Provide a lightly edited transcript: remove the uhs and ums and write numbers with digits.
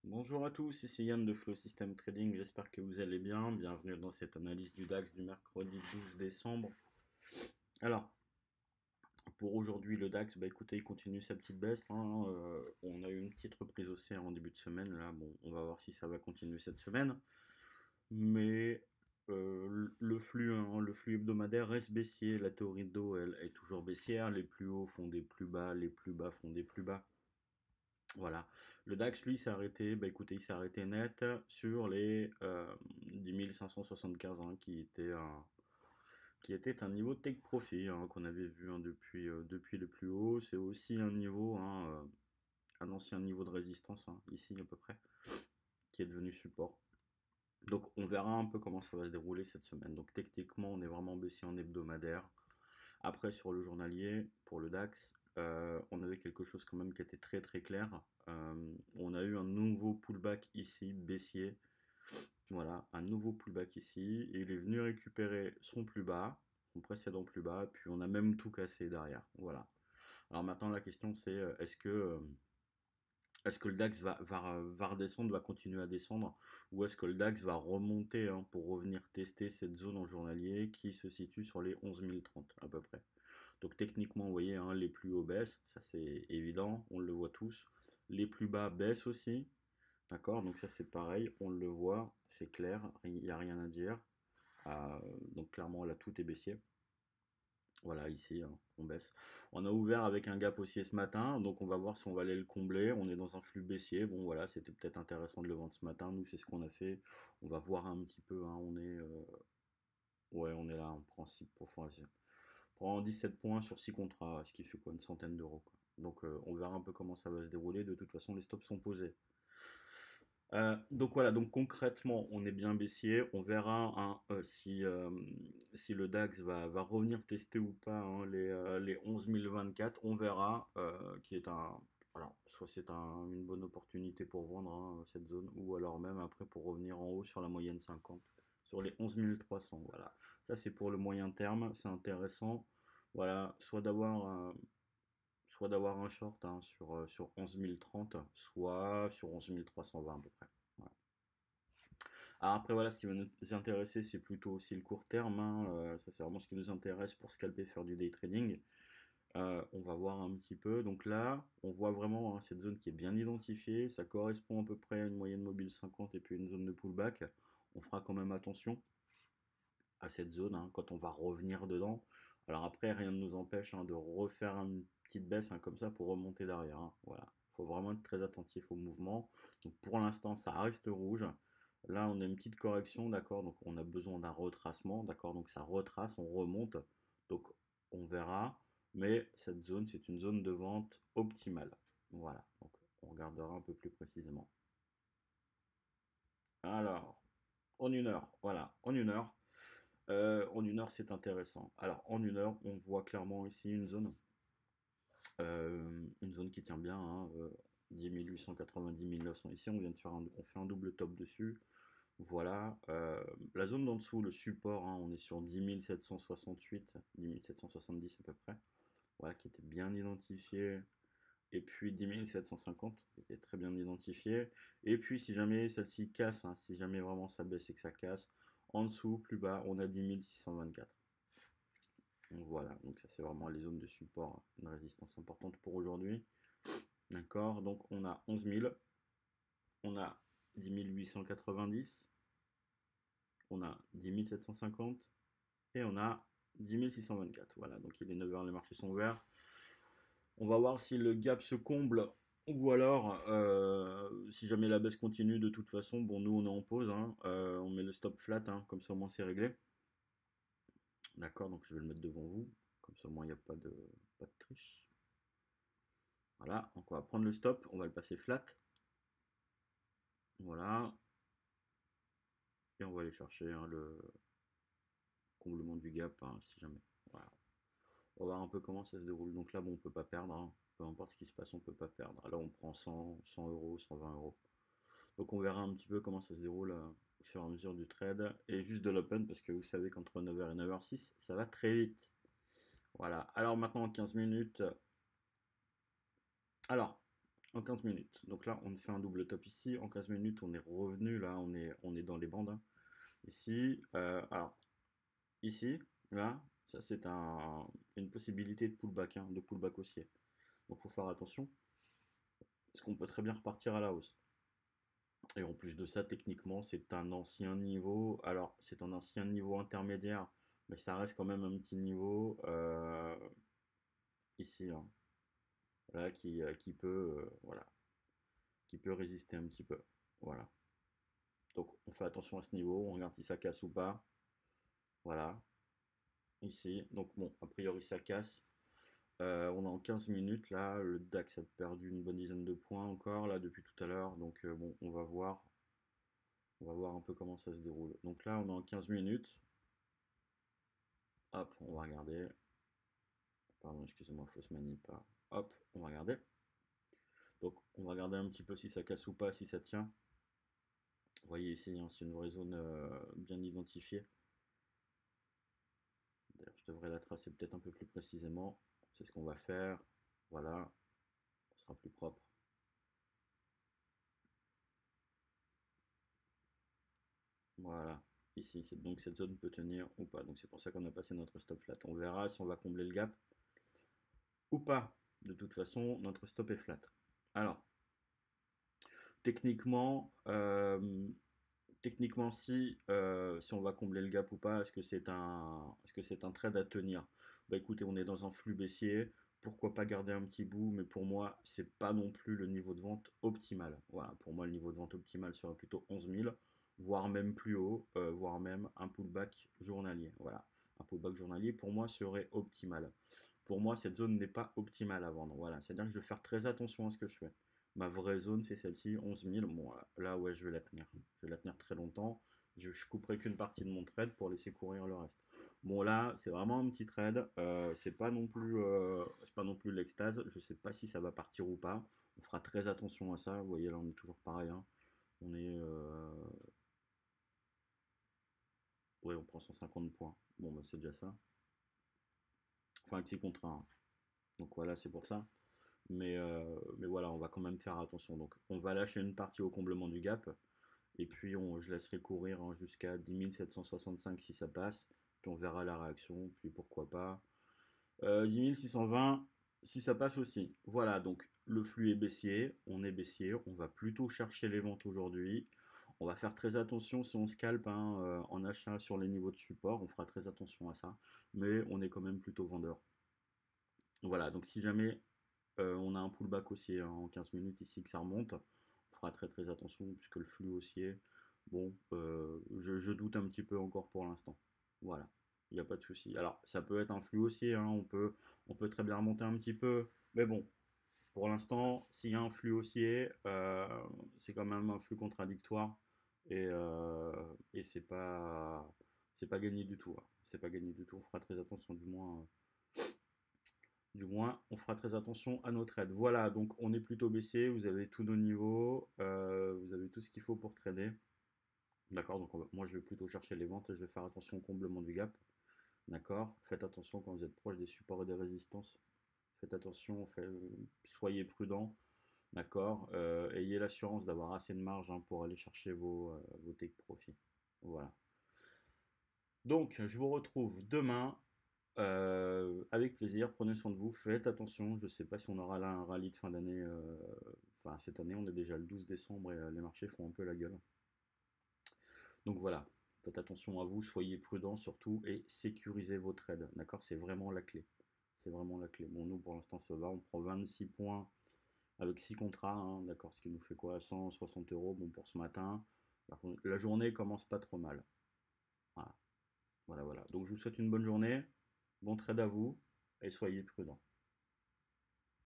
Bonjour à tous, ici Yann de Flow System Trading, j'espère que vous allez bien. Bienvenue dans cette analyse du DAX du mercredi 12 décembre. Alors, pour aujourd'hui, le DAX, bah écoutez, il continue sa petite baisse, hein. On a eu une petite reprise haussière en début de semaine, là, bon, on va voir si ça va continuer cette semaine. Mais le flux hebdomadaire reste baissier, la théorie de dos, elle est toujours baissière, les plus hauts font des plus bas, les plus bas font des plus bas. Voilà. Le DAX, lui, s'est arrêté, bah écoutez, il s'est arrêté net sur les 10 575, hein, qui était un niveau de take profit, hein, qu'on avait vu, hein, depuis le plus haut. C'est aussi un niveau, hein, un ancien niveau de résistance, hein, ici à peu près, qui est devenu support. Donc on verra un peu comment ça va se dérouler cette semaine. Donc techniquement, on est vraiment baissier en hebdomadaire. Après, sur le journalier, pour le DAX, on avait quelque chose quand même qui était très très clair. On a eu un nouveau pullback ici, baissier. Voilà, un nouveau pullback ici. Et il est venu récupérer son plus bas, son précédent plus bas, puis on a même tout cassé derrière. Voilà. Alors maintenant, la question c'est est-ce que le DAX va redescendre, va continuer à descendre, ou est-ce que le DAX va remonter, hein, pour revenir tester cette zone en journalier qui se situe sur les 11 030 à peu près. Donc techniquement, vous voyez, hein, les plus hauts baissent, ça c'est évident, on le voit tous. Les plus bas baissent aussi, d'accord? Donc ça c'est pareil, on le voit, c'est clair, il n'y a rien à dire. Donc clairement là tout est baissier. Voilà, ici, hein, on baisse. On a ouvert avec un gap haussier ce matin, donc on va voir si on va aller le combler. On est dans un flux baissier. Bon, voilà, c'était peut-être intéressant de le vendre ce matin. Nous, c'est ce qu'on a fait. On va voir un petit peu, hein, ouais, on est là en principe pour faire. Prend 17 points sur 6 contrats, ce qui fait quoi, une centaine d'euros, quoi. Donc on verra un peu comment ça va se dérouler. De toute façon, les stops sont posés. Donc voilà, donc concrètement, on est bien baissier. On verra, hein, si le DAX va revenir tester ou pas, hein, les 11 024. On verra, qui est un. Alors, soit c'est une bonne opportunité pour vendre, hein, cette zone, ou alors même après pour revenir en haut sur la moyenne 50, sur les 11 300. Voilà, ça c'est pour le moyen terme, c'est intéressant. Voilà, soit d'avoir un short, hein, sur 11 030, soit sur 11 320 à peu près. Voilà. Alors après, voilà, ce qui va nous intéresser, c'est plutôt aussi le court terme, hein. Ça, c'est vraiment ce qui nous intéresse pour scalper, faire du day trading. On va voir un petit peu. Donc là, on voit vraiment, hein, cette zone qui est bien identifiée. Ça correspond à peu près à une moyenne mobile 50 et puis une zone de pullback. On fera quand même attention à cette zone, hein, quand on va revenir dedans. Alors après, rien ne nous empêche, hein, de refaire une petite baisse, hein, comme ça pour remonter derrière, hein. Voilà. Il faut vraiment être très attentif au mouvement. Donc pour l'instant, ça reste rouge. Là, on a une petite correction, d'accord? Donc on a besoin d'un retracement, d'accord? Donc ça retrace, on remonte. Donc on verra. Mais cette zone, c'est une zone de vente optimale. Voilà. Donc on regardera un peu plus précisément. Alors, en une heure, voilà, en une heure. En une heure, c'est intéressant. Alors, en une heure, on voit clairement ici une zone qui tient bien, hein, 10 890 900. Ici, on vient de on fait un double top dessus. Voilà. La zone d'en dessous, le support, hein, on est sur 10 768, 10 770 à peu près. Voilà, qui était bien identifié. Et puis 10 750, qui était très bien identifié. Et puis, si jamais celle-ci casse, hein, si jamais vraiment ça baisse et que ça casse, en dessous, plus bas, on a 10 624. Donc voilà, donc ça c'est vraiment les zones de support, hein, une résistance importante pour aujourd'hui. D'accord, donc on a 11 000, on a 10 890, on a 10 750 et on a 10 624. Voilà, donc il est 9 heures, les marchés sont ouverts. On va voir si le gap se comble ou alors, si jamais la baisse continue, de toute façon, bon, nous on est en pause, hein, on met le stop flat, hein, comme ça au moins c'est réglé. D'accord, donc je vais le mettre devant vous, comme ça au moins il n'y a pas de triche. Voilà, donc on va prendre le stop, on va le passer flat. Voilà, et on va aller chercher, hein, le comblement du gap, hein, si jamais. Voilà. On va voir un peu comment ça se déroule. Donc là, bon, on peut pas perdre, hein. Peu importe ce qui se passe, on peut pas perdre. Là, on prend 100, 100 euros, 120 euros. Donc on verra un petit peu comment ça se déroule, au fur et à mesure du trade. Et juste de l'open, parce que vous savez qu'entre 9h et 9h06, ça va très vite. Voilà. Alors maintenant, 15 minutes. Alors, En 15 minutes. Donc là, on fait un double top ici. En 15 minutes, on est revenu. Là, on est dans les bandes, hein. Ici, alors, ici, là, ça c'est une possibilité de pullback, hein, de pullback haussier. Donc, il faut faire attention. Parce qu'on peut très bien repartir à la hausse. Et en plus de ça, techniquement, c'est un ancien niveau. Alors, c'est un ancien niveau intermédiaire, mais ça reste quand même un petit niveau ici, hein, là, qui peut, voilà, qui peut résister un petit peu. Voilà. Donc, on fait attention à ce niveau. On regarde si ça casse ou pas. Voilà. Ici. Donc, bon, a priori, ça casse. On est en 15 minutes là. Le DAX a perdu une bonne dizaine de points encore là depuis tout à l'heure. Donc, bon, on va voir. On va voir un peu comment ça se déroule. Donc là, on est en 15 minutes. Hop, on va regarder. Pardon, excusez-moi, fausse manip. Hop, on va regarder. Donc, on va regarder un petit peu si ça casse ou pas, si ça tient. Vous voyez ici, hein, c'est une vraie zone bien identifiée. D'ailleurs, je devrais la tracer peut-être un peu plus précisément. C'est ce qu'on va faire. Voilà, ça sera plus propre. Voilà, ici, donc cette zone peut tenir ou pas. Donc c'est pour ça qu'on a passé notre stop flat. On verra si on va combler le gap ou pas. De toute façon, notre stop est flat. Alors, techniquement, si on va combler le gap ou pas, est-ce que c'est un trade à tenir? Bah écoutez, on est dans un flux baissier, pourquoi pas garder un petit bout, mais pour moi, c'est pas non plus le niveau de vente optimal. Voilà, pour moi, le niveau de vente optimal serait plutôt 11 000, voire même plus haut, voire même un pullback journalier. Voilà, un pullback journalier pour moi serait optimal. Pour moi, cette zone n'est pas optimale à vendre. Voilà, c'est-à-dire que je vais faire très attention à ce que je fais. Ma vraie zone, c'est celle-ci, 11 000. Bon, là, ouais, je vais la tenir. Je vais la tenir très longtemps. Je couperai qu'une partie de mon trade pour laisser courir le reste. Bon, là, c'est vraiment un petit trade. C'est pas non plus l'extase. Je sais pas si ça va partir ou pas. On fera très attention à ça. Vous voyez, là, on est toujours pareil, hein. On est, ouais, on prend 150 points. Bon, bah, c'est déjà ça. Enfin, un petit contrat, hein. Donc voilà, c'est pour ça. Mais voilà, on va quand même faire attention. Donc, on va lâcher une partie au comblement du gap. Et puis je laisserai courir, hein, jusqu'à 10 765 si ça passe. Puis on verra la réaction. Puis pourquoi pas. 10 620 si ça passe aussi. Voilà, donc le flux est baissier. On est baissier. On va plutôt chercher les ventes aujourd'hui. On va faire très attention si on scalpe, hein, en achat sur les niveaux de support. On fera très attention à ça. Mais on est quand même plutôt vendeur. Voilà, donc si jamais on a un pullback haussier, hein, en 15 minutes ici que ça remonte, on fera très très attention puisque le flux haussier, bon, je doute un petit peu encore pour l'instant. Voilà, il n'y a pas de souci. Alors, ça peut être un flux haussier, hein, on peut très bien remonter un petit peu, mais bon, pour l'instant, s'il y a un flux haussier, c'est quand même un flux contradictoire et c'est pas gagné du tout, hein. C'est pas gagné du tout, on fera très attention du moins. On fera très attention à nos trades. Voilà, donc on est plutôt baissier, vous avez tous nos niveaux, vous avez tout ce qu'il faut pour trader. D'accord, donc moi je vais plutôt chercher les ventes, je vais faire attention au comblement du gap. D'accord, faites attention quand vous êtes proche des supports et des résistances. Faites attention, soyez prudent. D'accord, ayez l'assurance d'avoir assez de marge, hein, pour aller chercher vos take profit. Voilà. Donc, je vous retrouve demain. Avec plaisir, prenez soin de vous, faites attention. Je ne sais pas si on aura là un rallye de fin d'année. Enfin, cette année, on est déjà le 12 décembre et les marchés font un peu la gueule. Donc voilà, faites attention à vous, soyez prudents surtout et sécurisez vos trades. D'accord, c'est vraiment la clé. C'est vraiment la clé. Bon, nous pour l'instant, ça va. On prend 26 points avec 6 contrats, hein, d'accord, ce qui nous fait quoi? 160 euros, bon, pour ce matin. La journée commence pas trop mal. Voilà, voilà, voilà. Donc je vous souhaite une bonne journée, bon trade à vous et soyez prudents.